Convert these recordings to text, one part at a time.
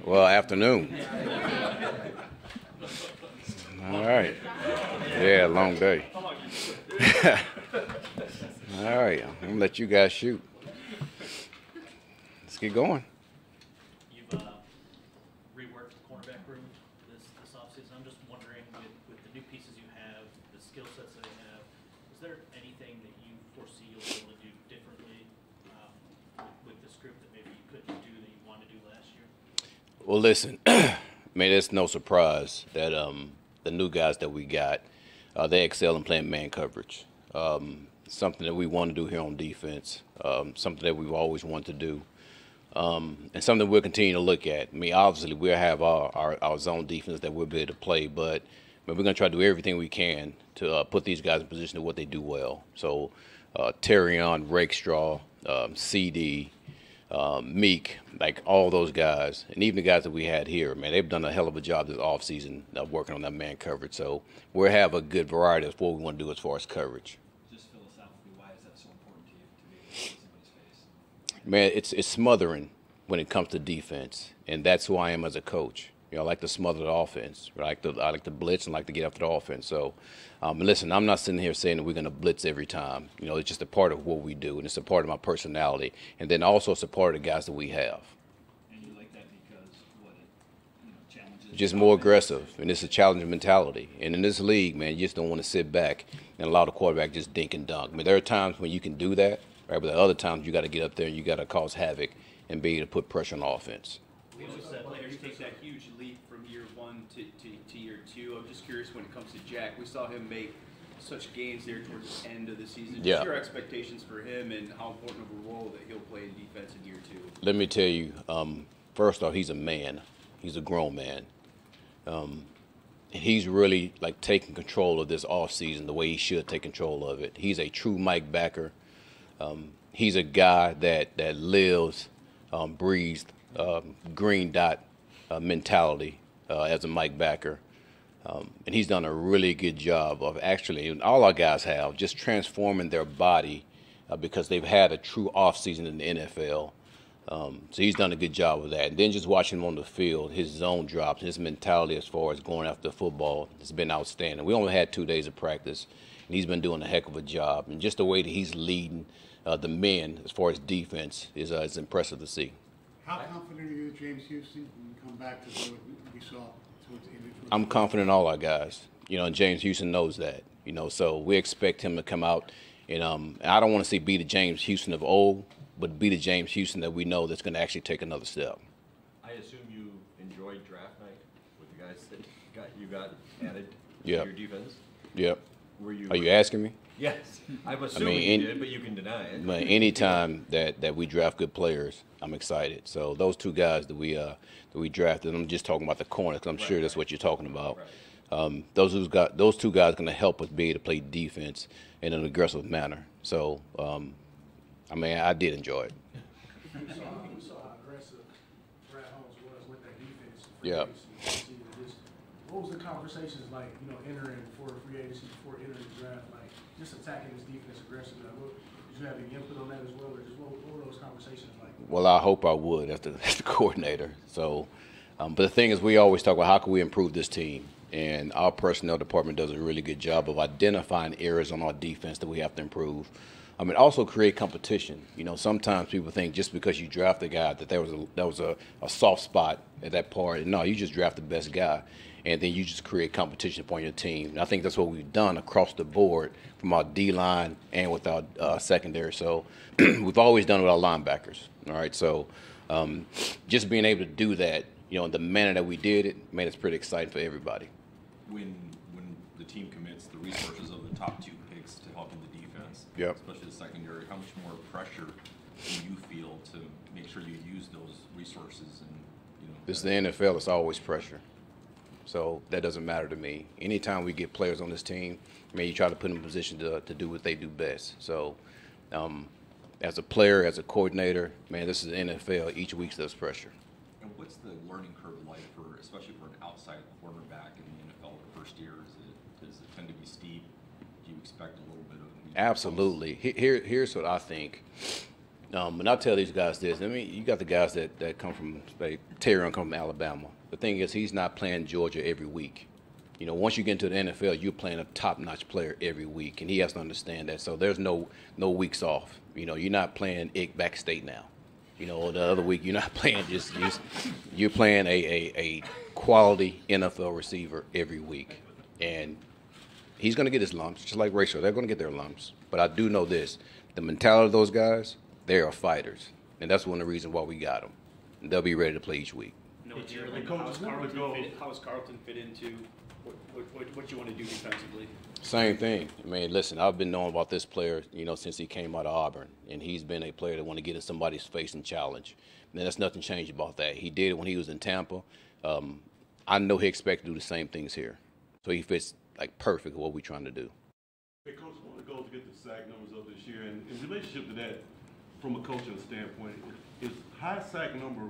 Well, afternoon. All right. Yeah, long day. All right, I'm gonna let you guys shoot. Let's get going. You've reworked the cornerback room this offseason. I'm just wondering, with the new pieces you have, the skill sets that you have, is there anything that you foresee you'll be able to do differently with this group that maybe you couldn't do that you wanted to do last year? Well, listen, man, it's no surprise that the new guys that we got, they excel in playing man coverage. Something that we want to do here on defense, something that we've always wanted to do, and something we'll continue to look at. I mean, obviously, we'll have our zone defense that we'll be able to play, but we're going to try to do everything we can to put these guys in position to what they do well. So, Terrion, Rakestraw, CD, Meek, like all those guys, and even the guys that we had here, man, they've done a hell of a job this offseason working on that man coverage. So we'll have a good variety of what we want to do as far as coverage. Just philosophically, why is that so important to you to be able to see somebody's face? Man, it's smothering when it comes to defense, and that's who I am as a coach. You know, I like to smother the offense. I like to blitz and like to get after the offense. So, listen, I'm not sitting here saying that we're going to blitz every time. You know, it's just a part of what we do, and it's a part of my personality, and then also it's a part of the guys that we have. And you like that because what it challenges. Just more aggressive, and it's a challenging mentality. And in this league, man, you just don't want to sit back and allow the quarterback just dink and dunk. I mean, there are times when you can do that, right? But there are other times you got to get up there and you got to cause havoc and be able to put pressure on the offense. We also said players take that huge leap from year one to year two. I'm just curious when it comes to Jack. We saw him make such gains there towards the end of the season. Yeah. Just your expectations for him and how important of a role that he'll play in defense in year two. Let me tell you, first off, he's a man. He's a grown man. And he's really like taking control of this offseason the way he should take control of it. He's a true Mike Backer. He's a guy that lives, breathes green dot mentality as a Mike Backer. And he's done a really good job of actually, and all our guys have, just transforming their body because they've had a true offseason in the NFL. So he's done a good job of that. And then just watching him on the field, his zone drops, his mentality as far as going after the football has been outstanding. We only had 2 days of practice, and he's been doing a heck of a job. And just the way that he's leading the men as far as defense is impressive to see. How confident are you that James Houston can come back to what we saw towards the end of the I'm confident in all our guys, and James Houston knows that, so we expect him to come out. And I don't want to say be the James Houston of old, but be the James Houston that we know that's going to actually take another step. I assume you enjoyed draft night with the guys that you got added to Yep. your defense. Yep. Were you? Are you asking me? Yes, I'm assuming you did, but you can deny it. But anytime that we draft good players, I'm excited. So those 2 guys that we drafted, I'm just talking about the corners because I'm sure that's what you're talking about. Right. Those 2 guys are going to help us be able to play defense in an aggressive manner. So, I did enjoy it. We saw how aggressive Brad Holmes was with that defense. Yeah. What was the conversations like, entering for free agency, before entering the draft, like just attacking this defense aggressively? Like, did you have any input on that as well, or just what were those conversations like? Well, I hope I would as the coordinator. So, but the thing is, we always talk about how can we improve this team, and our personnel department does a really good job of identifying areas on our defense that we have to improve. Also create competition. Sometimes people think just because you draft a guy that there was a soft spot at that part. No, you just draft the best guy, and then you just create competition upon your team. And I think that's what we've done across the board from our D-line and with our secondary. So we've always done it with our linebackers. All right, so just being able to do that, in the manner that we did it, man, it's pretty exciting for everybody. When the team commits the resources of the top 2 picks to help in the defense, Yep. especially the secondary, how much more pressure do you feel to make sure you use those resources? And This is the NFL. It's always pressure. So that doesn't matter to me. Anytime we get players on this team, you try to put them in a position to do what they do best. So as a player, as a coordinator, man, this is the NFL. Each week there's pressure. And what's the learning curve like especially for an outside quarterback in the NFL the first year? Does it tend to be steep? Do you expect a little bit of? Absolutely. Here's what I think. And I tell these guys this. I mean, you got the guys that come from, like, Terry come from Alabama. The thing is, he's not playing Georgia every week. You know, once you get into the NFL, you're playing a top-notch player every week, and he has to understand that. So there's no weeks off. You know, you're not playing back state now. You know, the other week you're not playing just you're playing a quality NFL receiver every week, and he's going to get his lumps, just like Rachel. They're going to get their lumps. But I do know this: the mentality of those guys, they are fighters, and that's one of the reasons why we got them. And they'll be ready to play each week. No, It's Jerry, really how does coaches never go. How does Carlton fit into what you want to do defensively? Same thing. I mean, listen, I've been knowing about this player, you know, since he came out of Auburn, and he's been a player that want to get in somebody's face and challenge. And there's nothing changed about that. He did it when he was in Tampa. I know he expects to do the same things here. So he fits, like, perfect what we're trying to do. Hey, Coach, I want to go to get the sack numbers of this year, and in relationship to that, from a coaching standpoint, is high sack number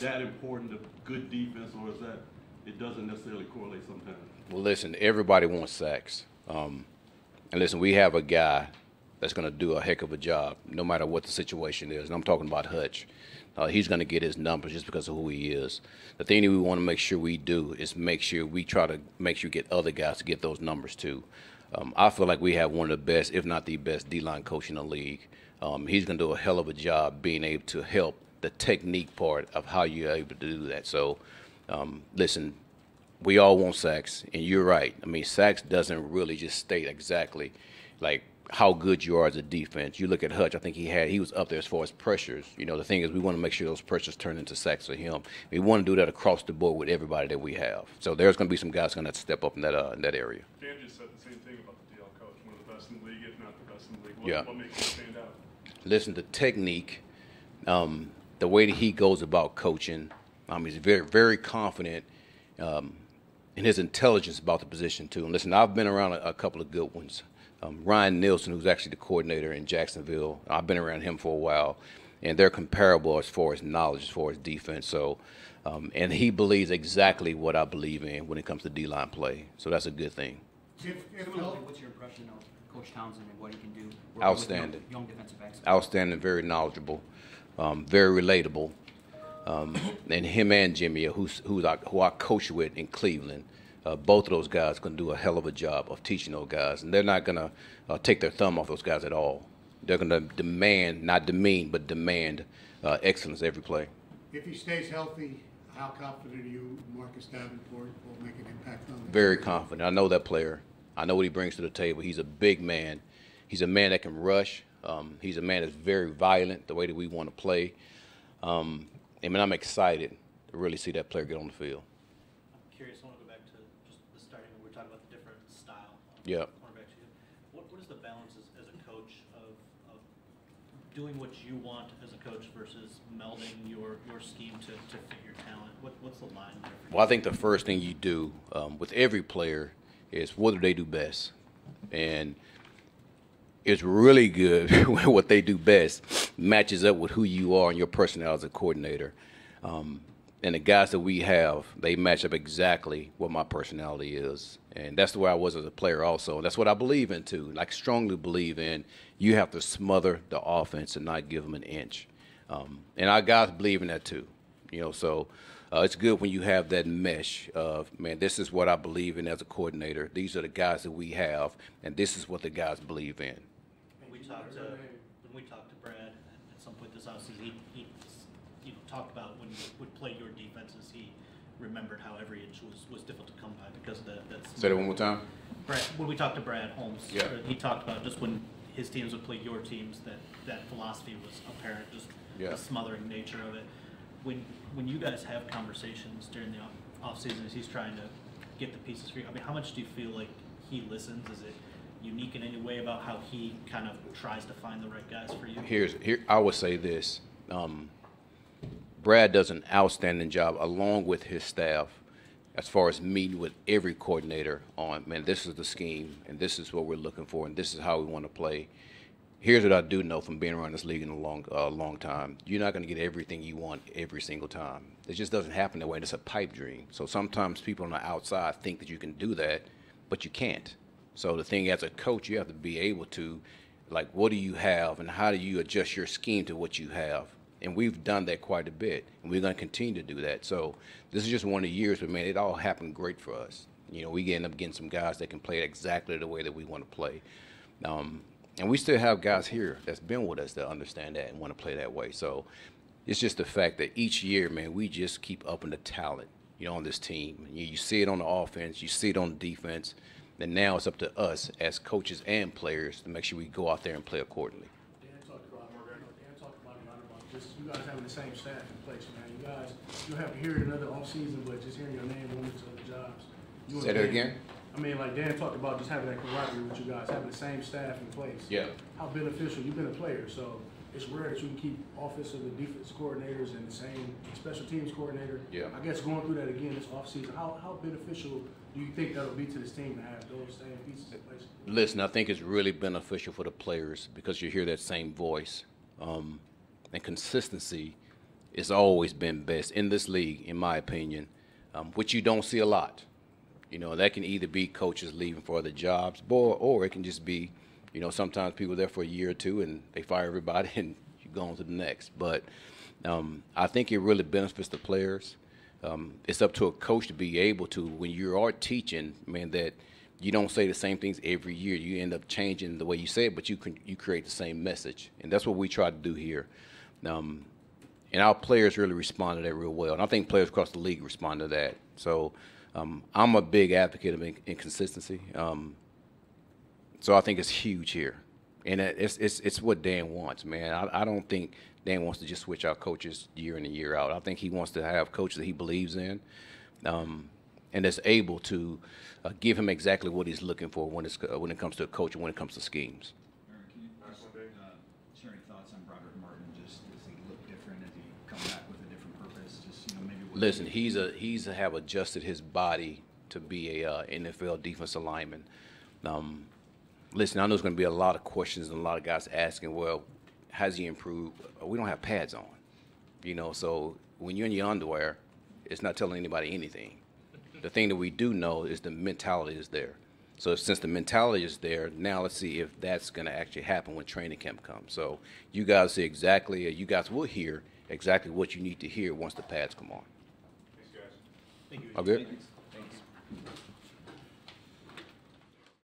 that important to good defense, or is that it doesn't necessarily correlate sometimes? Well, listen, everybody wants sacks. And listen, we have a guy that's going to do a heck of a job, no matter what the situation is. And I'm talking about Hutch. He's going to get his numbers just because of who he is. The thing that we want to make sure we do is make sure we try to make sure we get other guys to get those numbers too. I feel like we have one of the best, if not the best, D-line coach in the league. He's going to do a hell of a job being able to help the technique part of how you're able to do that. So, listen, we all want sacks, and you're right. I mean, sacks doesn't really just state exactly like how good you are as a defense. You look at Hutch, I think he was up there as far as pressures. You know, the thing is we want to make sure those pressures turn into sacks for him. We want to do that across the board with everybody that we have. So there's going to be some guys going to have to step up in that area. Dan just said the same thing about the DL coach, one of the best in the league, if not the best in the league. Yeah. What makes him stand out? Listen, the technique, the way that he goes about coaching, he's very, very confident in his intelligence about the position, too. And listen, I've been around a couple of good ones. Ryan Nielsen, who's actually the coordinator in Jacksonville, I've been around him for a while, and they're comparable as far as knowledge, as far as defense. So, and he believes exactly what I believe in when it comes to D-line play. So that's a good thing. Similarly, what's your impression of Coach Townsend and what he can do? working with Outstanding. Young defensive backs. Outstanding, very knowledgeable, very relatable. And him and Jimmy, who I coach with in Cleveland, both of those guys going to do a hell of a job of teaching those guys. And they're not going to take their thumb off those guys at all. They're going to demand, not demean, but demand excellence every play. If he stays healthy, how confident are you Marcus Davenport will make an impact on this? Very confident. I know that player. I know what he brings to the table. He's a big man. He's a man that can rush. He's a man that's very violent, the way that we want to play. And I'm excited to really see that player get on the field. I'm curious, I want to go back to just the starting, when we're talking about the different style. Yep. Cornerbacks you have. What is the balance as a coach of doing what you want as a coach versus melding your scheme to fit your talent? What's the line there for you? Well, I think the first thing you do with every player is what do they do best? And it's really good when what they do best matches up with who you are and your personality as a coordinator. And the guys that we have, they match up exactly what my personality is. And that's the way I was as a player also. And that's what I believe in, too. Like, strongly believe in you have to smother the offense and not give them an inch. And our guys believe in that, too. You know, so it's good when you have that mesh of, man, this is what I believe in as a coordinator. These are the guys that we have, and this is what the guys believe in. When we talked to Brad at some point this offseason, he talked about when you would play your defenses, he remembered how every inch was difficult to come by because of that. Say that one more time. Brad, when we talked to Brad Holmes, Yeah. he talked about just when his teams would play your teams, that philosophy was apparent, just Yeah. the smothering nature of it. When you guys have conversations during the off season as he's trying to get the pieces for you, I mean, how much do you feel like he listens? Is it unique in any way about how he kind of tries to find the right guys for you? Here, I would say this. Brad does an outstanding job along with his staff as far as meeting with every coordinator on, man, this is the scheme and this is what we're looking for and this is how we want to play. Here's what I do know from being around this league in a long time. You're not going to get everything you want every single time. It just doesn't happen that way. It's a pipe dream. So sometimes people on the outside think that you can do that, but you can't. So the thing as a coach, you have to be able to Like, what do you have, and how do you adjust your scheme to what you have? And we've done that quite a bit, and we're going to continue to do that. So this is just one of the years, but, man, it all happened great for us. You know, we end up getting some guys that can play exactly the way that we want to play. And we still have guys here that's been with us that understand that and want to play that way. So it's just the fact that each year, man, we just keep upping the talent, you know, on this team. You see it on the offense, you see it on the defense, and now it's up to us as coaches and players to make sure we go out there and play accordingly. Dan talked about a lot about just you guys having the same staff in place, man. You guys, you'll have to hear it another offseason, but just hearing your name on each other jobs. Say that again? I mean, like Dan talked about just having that camaraderie with you guys, having the same staff in place. Yeah. How beneficial, you've been a player, so it's rare that you can keep offensive and defense coordinators and the same special teams coordinator. Yeah. I guess going through that again this offseason, how beneficial do you think that'll be to this team to have those same pieces in place? Listen, I think it's really beneficial for the players because you hear that same voice. And consistency has always been best in this league, in my opinion, which you don't see a lot. You know, that can either be coaches leaving for other jobs, or it can just be, you know, sometimes people are there for a year or two and they fire everybody and you go on to the next. But I think it really benefits the players. It's up to a coach to be able to, when you are teaching, man, that you don't say the same things every year. You end up changing the way you say it, but you create the same message. And that's what we try to do here. And our players really respond to that real well. And I think players across the league respond to that. So I'm a big advocate of inconsistency. So I think it's huge here. And it's what Dan wants, man. I don't think Dan wants to just switch out coaches year in and year out. I think he wants to have coaches that he believes in and that's able to give him exactly what he's looking for when it comes to a coach and when it comes to schemes. Aaron, can you share any thoughts on Broderick Martin? Just does he look different? Has he come back with a different purpose? Just, you know, maybe. Listen, he's have adjusted his body to be a NFL defensive lineman. Listen, I know there's going to be a lot of questions and a lot of guys asking, well, has he improved? We don't have pads on, you know, so when you're in your underwear, it's not telling anybody anything. The thing that we do know is the mentality is there. So since the mentality is there, now let's see if that's going to actually happen when training camp comes. So you guys see exactly, you guys will hear exactly what you need to hear once the pads come on. Thank you. All good? Thank you.